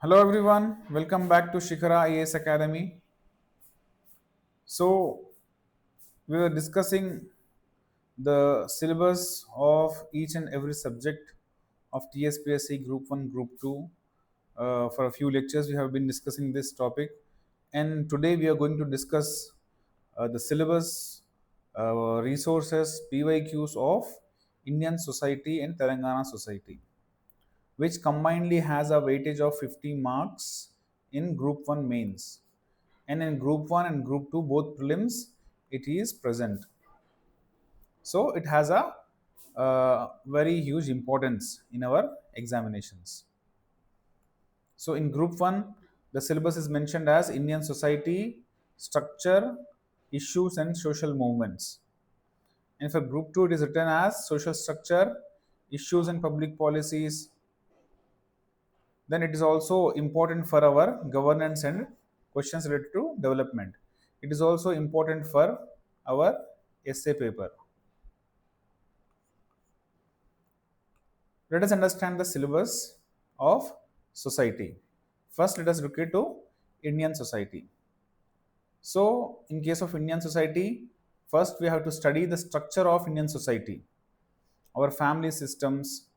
Hello everyone, welcome back to Shikara IAS Academy. So, we were discussing the syllabus of each and every subject of TSPSC Group 1, Group 2. For a few lectures, we have been discussing this topic, and today we are going to discuss the syllabus, resources, PYQs of Indian Society and Telangana Society, which combinedly has a weightage of 50 marks in Group 1 mains. And in Group 1 and Group 2, both prelims, it is present. So it has a very huge importance in our examinations. So in Group 1, the syllabus is mentioned as Indian society, structure, issues, and social movements. And for Group 2, it is written as social structure, issues, and public policies. Then it is also important for our governance and questions related to development. It is also important for our essay paper. Let us understand the syllabus of society. First, let us look into Indian society. So, in case of Indian society, first we have to study the structure of Indian society, our family systems,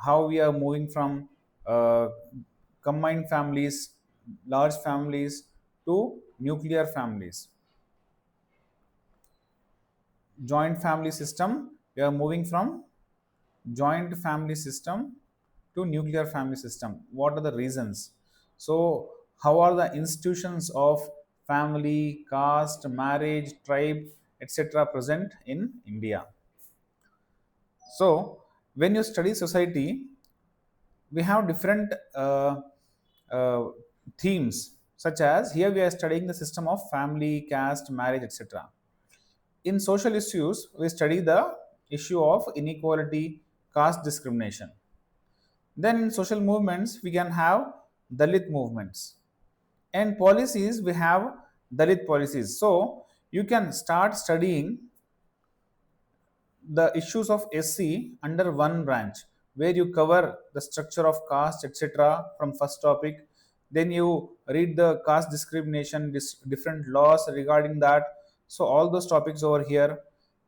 how we are moving from uh, combined families, large families to nuclear families. Joint family system, we are moving from joint family system to nuclear family system. What are the reasons? So, how are the institutions of family, caste, marriage, tribe, etc. present in India? So, when you study society, we have different uh, themes, such as here we are studying the system of family, caste, marriage, etc. In social issues, we study the issue of inequality, caste discrimination. Then in social movements, we can have Dalit movements. And policies, we have Dalit policies. So you can start studying the issues of SC under one branch, where you cover the structure of caste, etc. from first topic. Then you read the caste discrimination, different laws regarding that. So all those topics over here.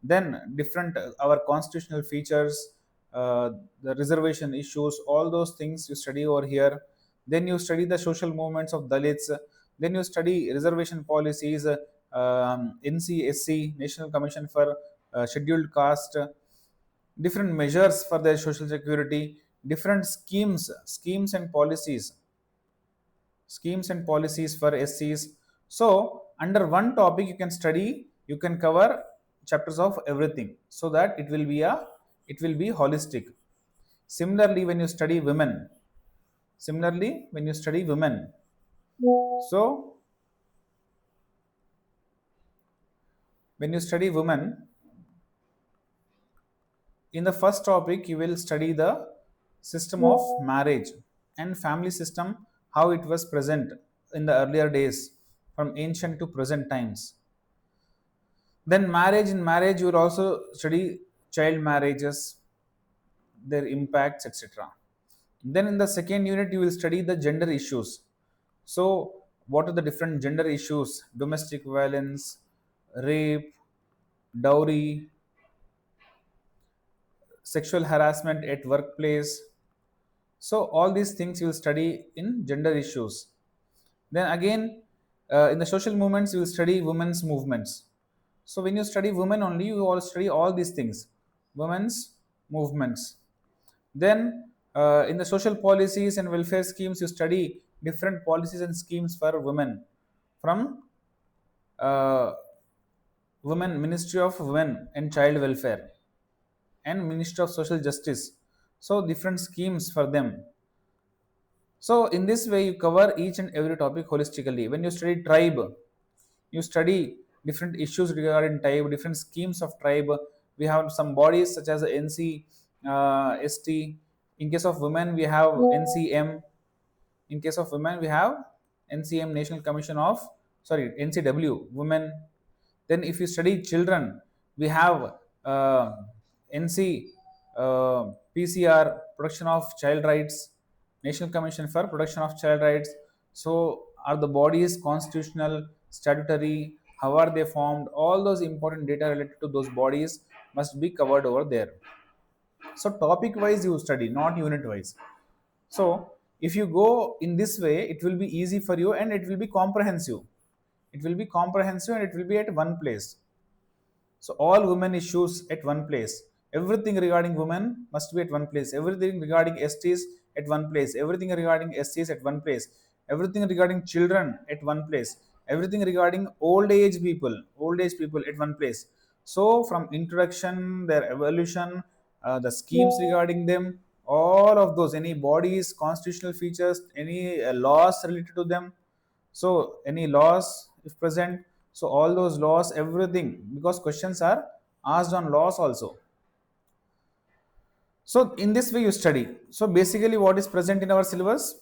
Then different our constitutional features, the reservation issues, all those things you study over here. Then you study the social movements of Dalits. Then you study reservation policies, NCSC, National Commission for Scheduled Caste, different measures for their social security, different schemes and policies for SCs. So under one topic you can study, you can cover chapters of everything, so that it will be holistic. Similarly, when you study women, so when you study women, in the first topic you will study the system of marriage and family system, how it was present in the earlier days from ancient to present times. Then in marriage you will also study child marriages, their impacts, etc. Then in the second unit you will study the gender issues. So what are the different gender issues? Domestic violence, rape, dowry, sexual harassment at workplace. So all these things you will study in gender issues. Then again, in the social movements you will study women's movements. So when you study women only, you all study all these things, women's movements. Then in the social policies and welfare schemes, you study different policies and schemes for women from uh, Women Ministry of Women and Child Welfare and Ministry of Social Justice. So different schemes for them. So in this way, you cover each and every topic holistically. When you study tribe, you study different issues regarding tribe, different schemes of tribe. We have some bodies such as NC, ST. In case of women, we have NCM. In case of women, we have NCM, National Commission of, sorry, NCW, Women. Then if you study children, we have NC, PCR, Protection of Child Rights. National Commission for Protection of Child Rights. So, are the bodies constitutional, statutory? How are they formed? All those important data related to those bodies must be covered over there. So, topic wise you study, not unit wise. So, if you go in this way, it will be easy for you and it will be comprehensive. It will be comprehensive and it will be at one place. So all women issues at one place. Everything regarding women must be at one place. Everything regarding STs at one place. Everything regarding SCs at one place. Everything regarding children at one place. Everything regarding old age people at one place. So from introduction, their evolution, the schemes regarding them, all of those, any bodies, constitutional features, any laws related to them, so any laws if present, so all those laws, everything, because questions are asked on laws also. So in this way you study. So basically what is present in our syllabus,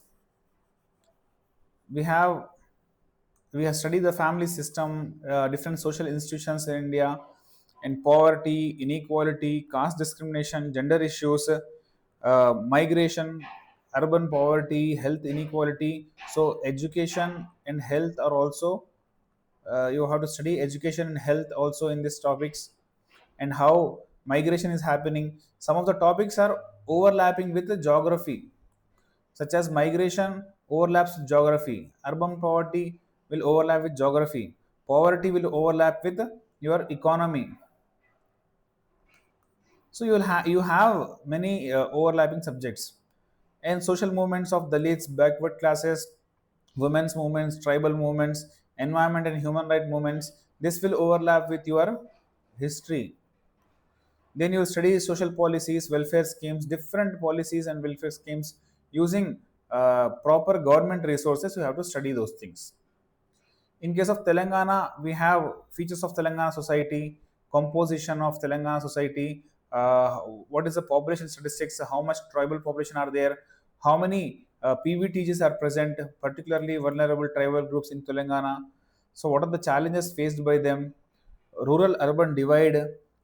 we have we have studied the family system, different social institutions in India, and poverty, inequality, caste discrimination, gender issues, migration, urban poverty, health inequality. So education and health are also, you have to study education and health also in these topics, and how migration is happening. Some of the topics are overlapping with the geography, such as migration overlaps with geography, urban poverty will overlap with geography, poverty will overlap with your economy. So you have many overlapping subjects. And social movements of Dalits, backward classes, women's movements, tribal movements, environment and human right movements, this will overlap with your history. Then you study social policies, welfare schemes, different policies and welfare schemes using proper government resources. You have to study those things. In case of Telangana, we have features of Telangana society, composition of Telangana society, what is the population statistics, how much tribal population are there, how many PVTGs are present, particularly vulnerable tribal groups in Telangana. So, what are the challenges faced by them, rural urban divide,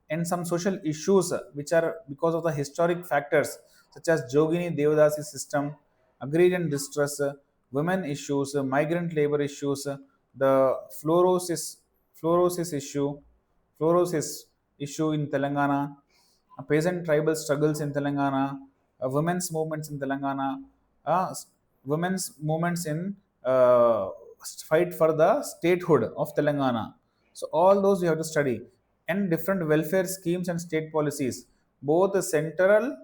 and some social issues which are because of the historic factors such as Jogini Devadasi system, agrarian distress, women issues, migrant labor issues, the fluorosis issue, fluorosis issue in Telangana, peasant tribal struggles in Telangana, women's movements in Telangana, uh, women's movements in fight for the statehood of Telangana. So all those you have to study, and different welfare schemes and state policies, both central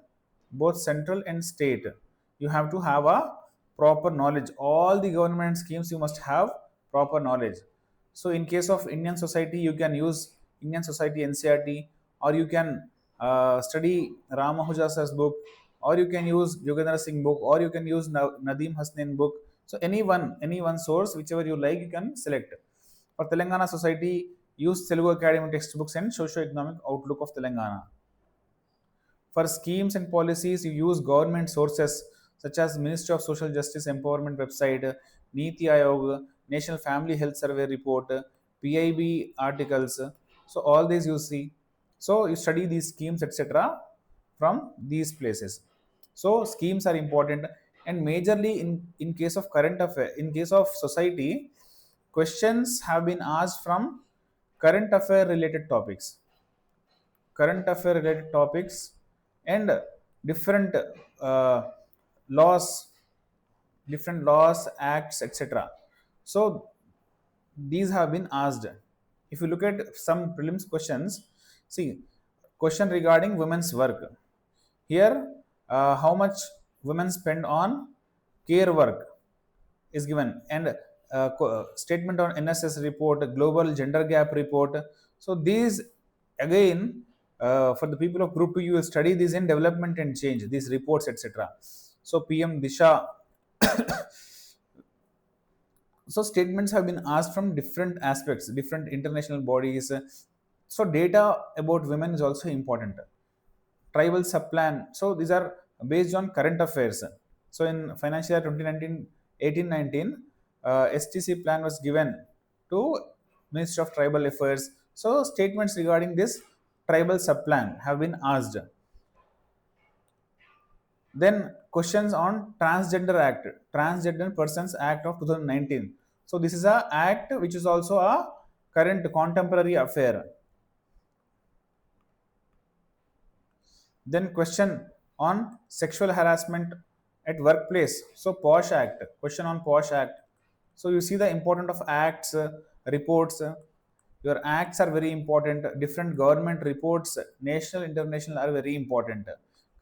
and state. You have to have a proper knowledge. All the government schemes you must have proper knowledge. So in case of Indian society, you can use Indian Society NCRT, or you can study Ramahujasa's book, or you can use Yogendra Singh book, or you can use Nadeem Hasnain book. So any one source, whichever you like, you can select. For Telangana society, use Telugu Academy textbooks and socio-economic outlook of Telangana. For schemes and policies, you use government sources such as Ministry of Social Justice Empowerment website, Niti Aayog, National Family Health Survey report, PIB articles. So all these you see. So you study these schemes, etc., from these places. So schemes are important, and majorly in case of current affair, in case of society, questions have been asked from current affair related topics, and different uh, laws, different laws, acts, etc. So these have been asked. If you look at some prelims questions, see, question regarding women's work. Here, how much women spend on care work is given, and statement on NSS report, global gender gap report. So these again, for the people of Group 2, you will study these in development and change, these reports, etc. So PM Disha. So statements have been asked from different aspects, different international bodies. So data about women is also important. Tribal subplan. So these are based on current affairs. So in financial year 2019, 18-19, STC plan was given to Ministry of Tribal Affairs. So statements regarding this tribal subplan have been asked. Then questions on Transgender Act, Transgender Persons Act of 2019. So this is a act which is also a current contemporary affair. Then question on sexual harassment at workplace. So POSH Act, question on POSH Act. So you see the importance of acts, reports. Your acts are very important. Different government reports, national, international, are very important.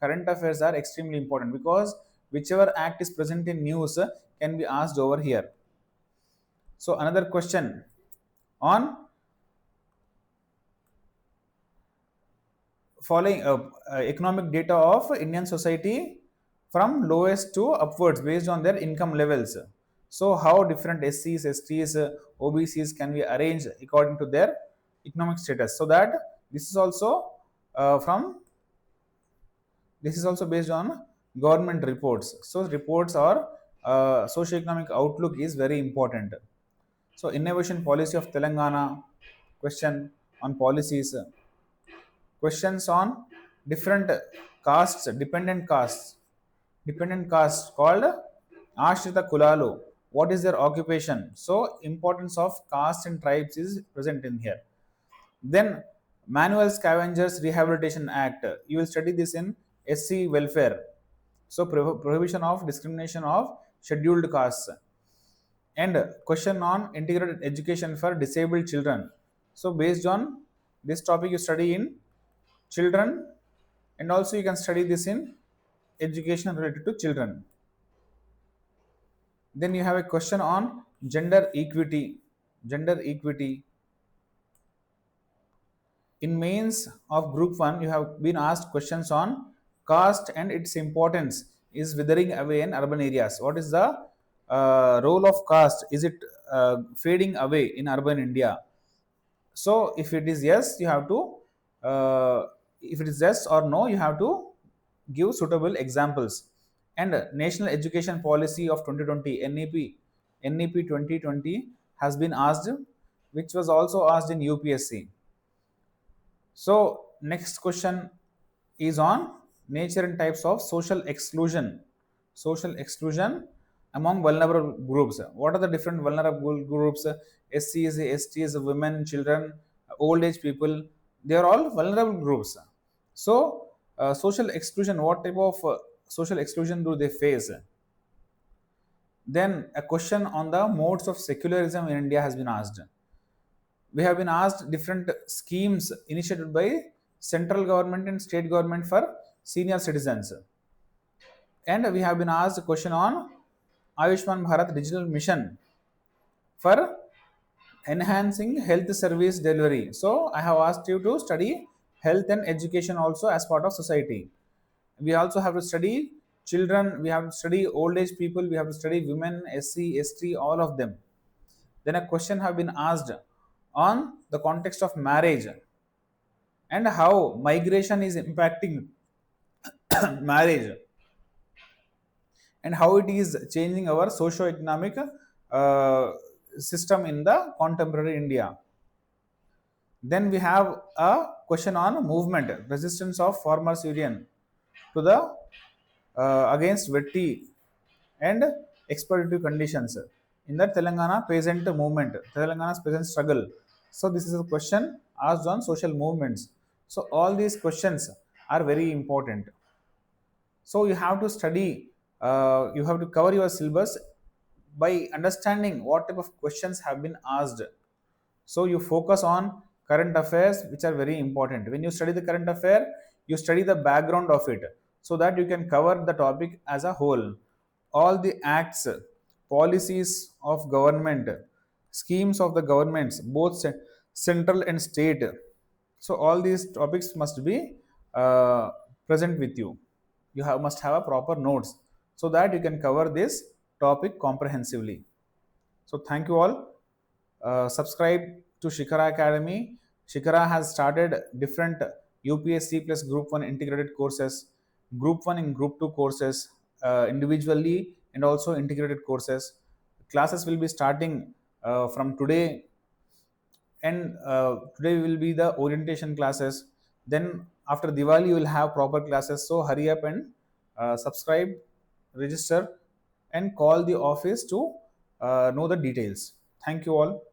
Current affairs are extremely important because whichever act is present in news can be asked over here. So another question on following economic data of Indian society from lowest to upwards based on their income levels. So how different SCs, STs, OBCs can be arranged according to their economic status. So that this is also from this is also based on government reports. So reports or socio-economic outlook is very important. So innovation policy of Telangana, question on policies, questions on different castes, dependent castes called Ashrita Kulalu. What is their occupation? So importance of castes and tribes is present in here. Then Manual Scavengers Rehabilitation Act. You will study this in SC welfare. So prohibition of discrimination of scheduled castes. And question on integrated education for disabled children. So based on this topic you study in children, and also you can study this in education related to children. Then you have a question on gender equity. Gender equity. In mains of group 1, you have been asked questions on caste and its importance is withering away in urban areas. What is the role of caste? Is it fading away in urban India? So if it is yes, you have to, if it is yes or no, you have to give suitable examples. And National Education Policy of 2020, NEP 2020 has been asked, which was also asked in UPSC. So next question is on nature and types of social exclusion. Social exclusion among vulnerable groups. What are the different vulnerable groups? SCs, STs, women, children, old age people. They are all vulnerable groups. So social exclusion. What type of social exclusion do they face? Then a question on the modes of secularism in India has been asked. We have been asked different schemes initiated by central government and state government for senior citizens. And we have been asked a question on Ayushman Bharat Digital Mission for enhancing health service delivery. So I have asked you to study health and education also as part of society. We also have to study children, we have to study old age people, we have to study women, SC, ST, all of them. Then a question have been asked on the context of marriage and how migration is impacting marriage and how it is changing our socio-economic system in the contemporary India. Then we have a question on movement, resistance of farmers union to the against wetty and exploitative conditions in the Telangana peasant movement, Telangana's peasant struggle. So this is a question asked on social movements. So all these questions are very important. So you have to study, you have to cover your syllabus by understanding what type of questions have been asked. So you focus on current affairs, which are very important. When you study the current affair, you study the background of it so that you can cover the topic as a whole. All the acts, policies of government, schemes of the governments, both central and state. So all these topics must be present with you. You must have a proper notes so that you can cover this topic comprehensively. So thank you all. Subscribe to Shikara Academy. Shikara has started different UPSC plus Group 1 integrated courses, Group 1 and Group 2 courses individually and also integrated courses. Classes will be starting from today, and today will be the orientation classes. Then after Diwali you will have proper classes. So hurry up and subscribe register and call the office to know the details. Thank you all.